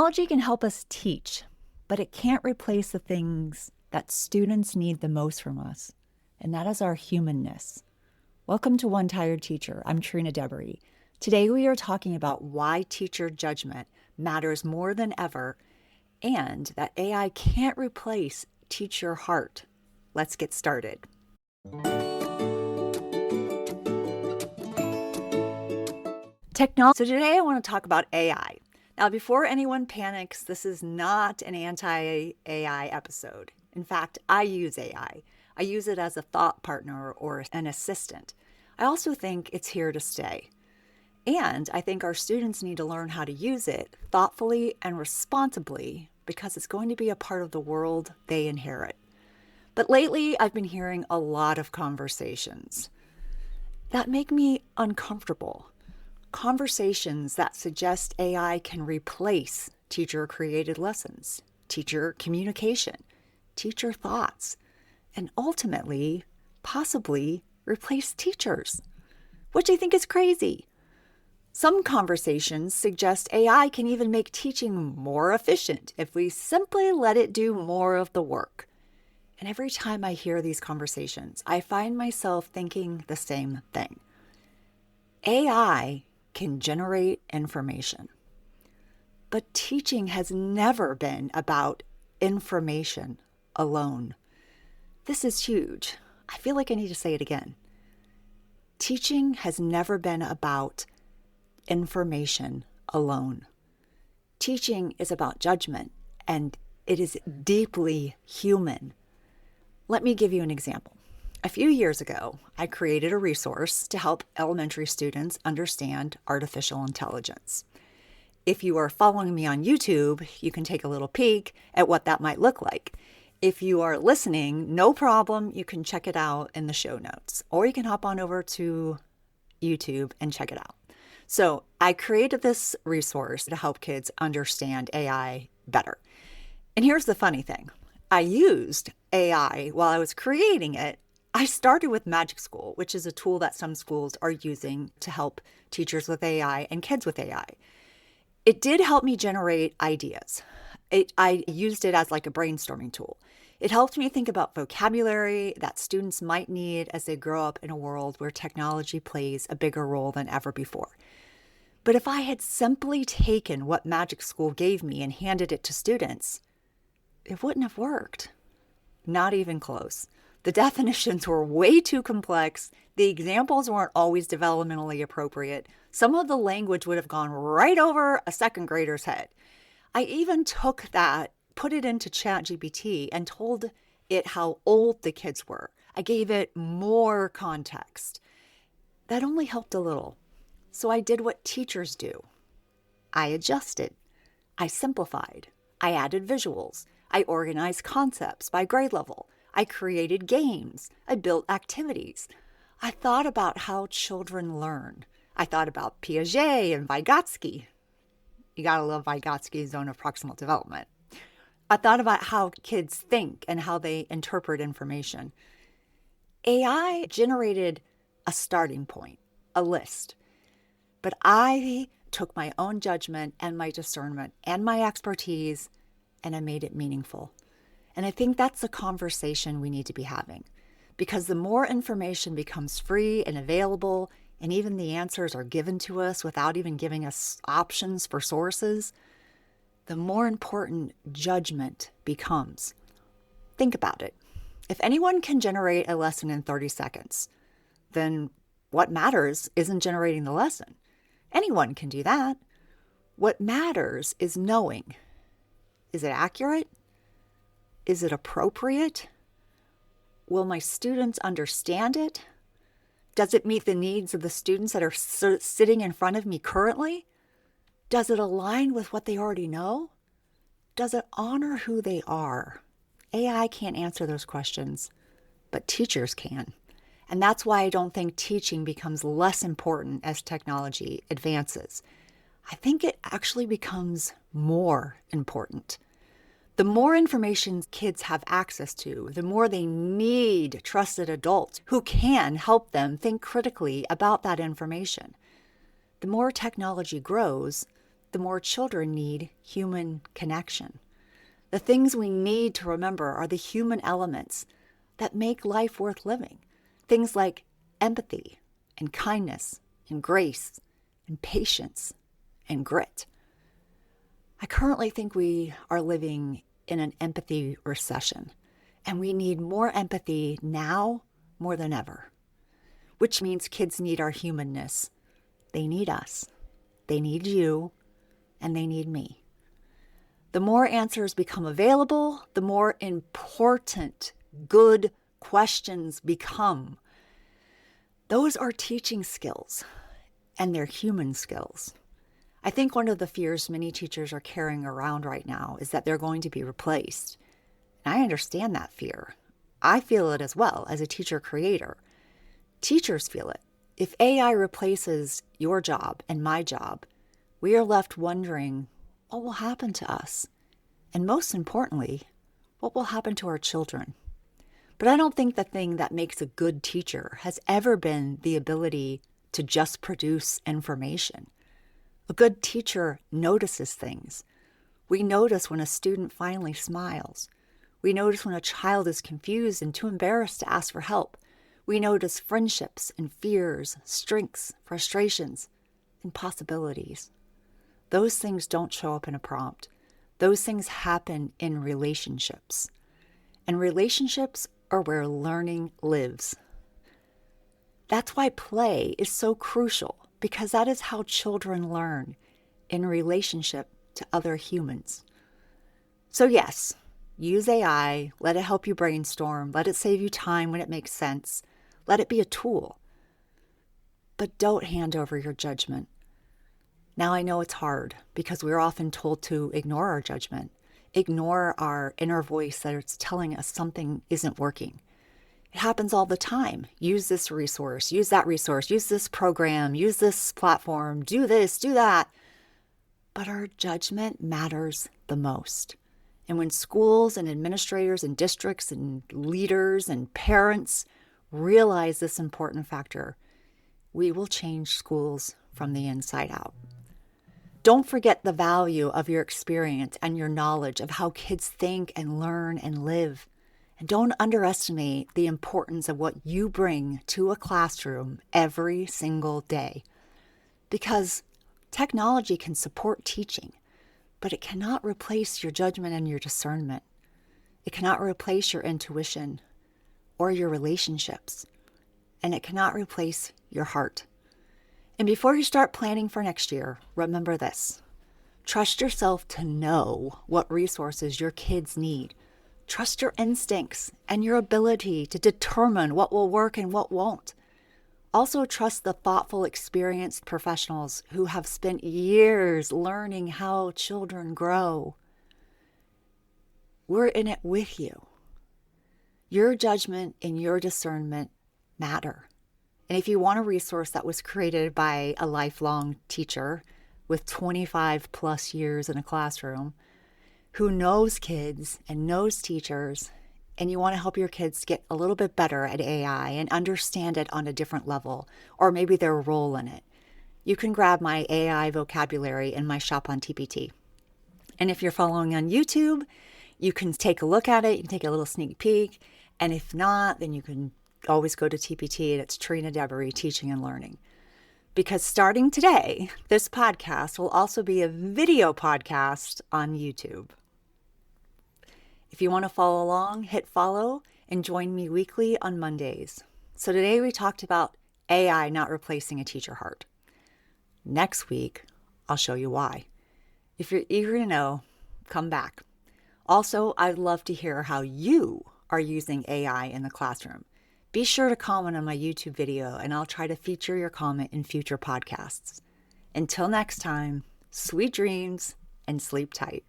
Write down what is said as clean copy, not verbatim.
Technology can help us teach, but it can't replace the things that students need the most from us, and that is our humanness. Welcome to One Tired Teacher. I'm Trina Debery. Today we are talking about why teacher judgment matters more than ever and that AI can't replace teacher heart. Let's get started. So today I want to talk about AI. Now, before anyone panics, this is not an anti-AI episode. In fact, I use AI. I use it as a thought partner or an assistant. I also think it's here to stay. And I think our students need to learn how to use it thoughtfully and responsibly because it's going to be a part of the world they inherit. But lately, I've been hearing a lot of conversations that make me uncomfortable. Conversations that suggest AI can replace teacher-created lessons, teacher communication, teacher thoughts, and ultimately, possibly, replace teachers, which I think is crazy. Some conversations suggest AI can even make teaching more efficient if we simply let it do more of the work. And every time I hear these conversations, I find myself thinking the same thing. AI can generate information, but teaching has never been about information alone. This is huge. I feel like I need to say it again. Teaching has never been about information alone. Teaching is about judgment, and it is deeply human. Let me give you an example. A few years ago, I created a resource to help elementary students understand artificial intelligence. If you are following me on YouTube, you can take a little peek at what that might look like. If you are listening, no problem, you can check it out in the show notes, or you can hop on over to YouTube and check it out. So I created this resource to help kids understand AI better. And here's the funny thing. I used AI while I was creating it. I started with Magic School, which is a tool that some schools are using to help teachers with AI and kids with AI. It did help me generate ideas. I used it as like a brainstorming tool. It helped me think about vocabulary that students might need as they grow up in a world where technology plays a bigger role than ever before. But if I had simply taken what Magic School gave me and handed it to students, it wouldn't have worked. Not even close. The definitions were way too complex. The examples weren't always developmentally appropriate. Some of the language would have gone right over a second grader's head. I even took that, put it into ChatGPT, and told it how old the kids were. I gave it more context. That only helped a little. So I did what teachers do. I adjusted. I simplified. I added visuals. I organized concepts by grade level. I created games. I built activities. I thought about how children learn. I thought about Piaget and Vygotsky. You gotta love Vygotsky's zone of proximal development. I thought about how kids think and how they interpret information. AI generated a starting point, a list. But I took my own judgment and my discernment and my expertise, and I made it meaningful. And I think that's the conversation we need to be having, because the more information becomes free and available, and even the answers are given to us without even giving us options for sources, the more important judgment becomes. Think about it. If anyone can generate a lesson in 30 seconds, then what matters isn't generating the lesson. Anyone can do that. What matters is knowing. Is it accurate? Is it appropriate? Will my students understand it? Does it meet the needs of the students that are sitting in front of me currently? Does it align with what they already know? Does it honor who they are? AI can't answer those questions, but teachers can. And that's why I don't think teaching becomes less important as technology advances. I think it actually becomes more important. The more information kids have access to, the more they need trusted adults who can help them think critically about that information. The more technology grows, the more children need human connection. The things we need to remember are the human elements that make life worth living. Things like empathy and kindness and grace and patience and grit. I currently think we are living in an empathy recession, and we need more empathy now more than ever, which means kids need our humanness. They need us. They need you, and they need me. The more answers become available, the more important good questions become. Those are teaching skills, and they're human skills. I think one of the fears many teachers are carrying around right now is that they're going to be replaced. And I understand that fear. I feel it as well as a teacher creator. Teachers feel it. If AI replaces your job and my job, we are left wondering what will happen to us? And most importantly, what will happen to our children? But I don't think the thing that makes a good teacher has ever been the ability to just produce information. A good teacher notices things. We notice when a student finally smiles. We notice when a child is confused and too embarrassed to ask for help. We notice friendships and fears, strengths, frustrations, and possibilities. Those things don't show up in a prompt. Those things happen in relationships. And relationships are where learning lives. That's why play is so crucial, because that is how children learn, in relationship to other humans. So yes, use AI, let it help you brainstorm, let it save you time when it makes sense, let it be a tool. But don't hand over your judgment. Now I know it's hard because we're often told to ignore our judgment, ignore our inner voice that is telling us something isn't working. It happens all the time. Use this resource, use this program, use this platform, do this, do that. But our judgment matters the most. And when schools and administrators and districts and leaders and parents realize this important factor, we will change schools from the inside out. Don't forget the value of your experience and your knowledge of how kids think and learn and live. And don't underestimate the importance of what you bring to a classroom every single day. Because technology can support teaching, but it cannot replace your judgment and your discernment. It cannot replace your intuition or your relationships. And it cannot replace your heart. And before you start planning for next year, remember this. Trust yourself to know what resources your kids need. Trust your instincts and your ability to determine what will work and what won't. Also trust the thoughtful, experienced professionals who have spent years learning how children grow. We're in it with you. Your judgment and your discernment matter. And if you want a resource that was created by a lifelong teacher with 25 plus years in a classroom, who knows kids and knows teachers, and you want to help your kids get a little bit better at AI and understand it on a different level, or maybe their role in it, you can grab my AI vocabulary in my shop on TPT. And if you're following on YouTube, you can take a look at it, you can take a little sneak peek, and if not, then you can always go to TPT, and it's Trina Debery Teaching and Learning. Because starting today, this podcast will also be a video podcast on YouTube. If you want to follow along, hit follow and join me weekly on Mondays. So today we talked about AI not replacing a teacher heart. Next week, I'll show you why. If you're eager to know, come back. Also, I'd love to hear how you are using AI in the classroom. Be sure to comment on my YouTube video, and I'll try to feature your comment in future podcasts. Until next time, sweet dreams and sleep tight.